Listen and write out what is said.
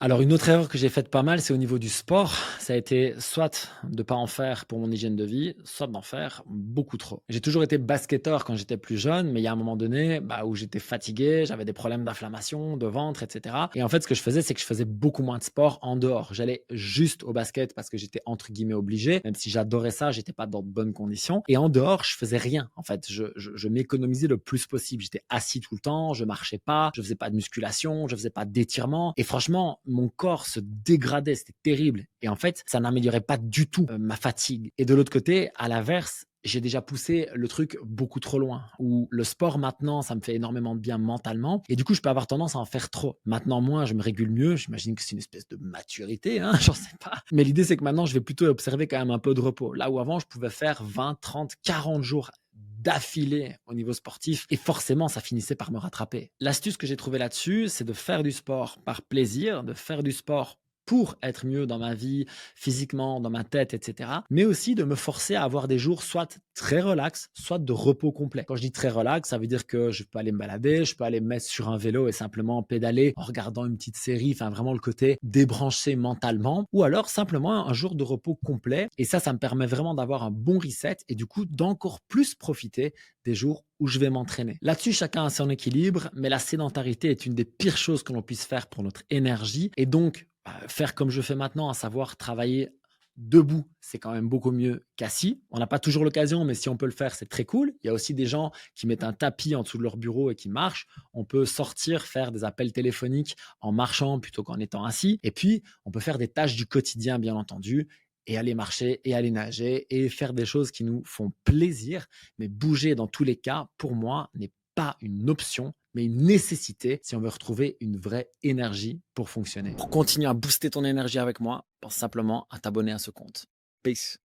Alors une autre erreur que j'ai faite pas mal, c'est au niveau du sport. Ça a été soit de pas en faire pour mon hygiène de vie, soit d'en faire beaucoup trop. J'ai toujours été basketteur quand j'étais plus jeune, mais il y a un moment donné, où j'étais fatigué, j'avais des problèmes d'inflammation, de ventre, et cetera. Et en fait, ce que je faisais, c'est que je faisais beaucoup moins de sport en dehors. J'allais juste au basket parce que j'étais entre guillemets obligé, même si j'adorais ça, j'étais pas dans de bonnes conditions. Et en dehors, je faisais rien. En fait, je m'économisais le plus possible. J'étais assis tout le temps, je marchais pas, je faisais pas de musculation, je faisais pas d'étirement. Et franchement, mon corps se dégradait, c'était terrible. Et en fait, ça n'améliorait pas du tout ma fatigue. Et de l'autre côté, à l'inverse, j'ai déjà poussé le truc beaucoup trop loin, où le sport maintenant, ça me fait énormément de bien mentalement, et du coup, je peux avoir tendance à en faire trop. Maintenant, moi, je me régule mieux, j'imagine que c'est une espèce de maturité, hein, j'en sais pas. Mais l'idée, c'est que maintenant, je vais plutôt observer quand même un peu de repos. Là où avant, je pouvais faire 20, 30, 40 jours d'affilée au niveau sportif et forcément ça finissait par me rattraper. L'astuce que j'ai trouvée là-dessus, c'est de faire du sport par plaisir, de faire du sport pour être mieux dans ma vie, physiquement, dans ma tête, etc. Mais aussi de me forcer à avoir des jours soit très relax, soit de repos complet. Quand je dis très relax, ça veut dire que je peux aller me balader, je peux aller me mettre sur un vélo et simplement pédaler en regardant une petite série, enfin vraiment le côté débranché mentalement, ou alors simplement un jour de repos complet. Et ça me permet vraiment d'avoir un bon reset et du coup d'encore plus profiter des jours où je vais m'entraîner. Là-dessus, chacun a son équilibre, mais la sédentarité est une des pires choses que l'on puisse faire pour notre énergie. Et donc, faire comme je fais maintenant, à savoir travailler debout, c'est quand même beaucoup mieux qu'assis. On n'a pas toujours l'occasion, mais si on peut le faire, c'est très cool. Il y a aussi des gens qui mettent un tapis en dessous de leur bureau et qui marchent. On peut sortir, faire des appels téléphoniques en marchant plutôt qu'en étant assis. Et puis, on peut faire des tâches du quotidien, bien entendu, et aller marcher et aller nager et faire des choses qui nous font plaisir. Mais bouger dans tous les cas, pour moi, n'est pas une option, mais une nécessité si on veut retrouver une vraie énergie pour fonctionner. Pour continuer à booster ton énergie avec moi, pense simplement à t'abonner à ce compte. Peace.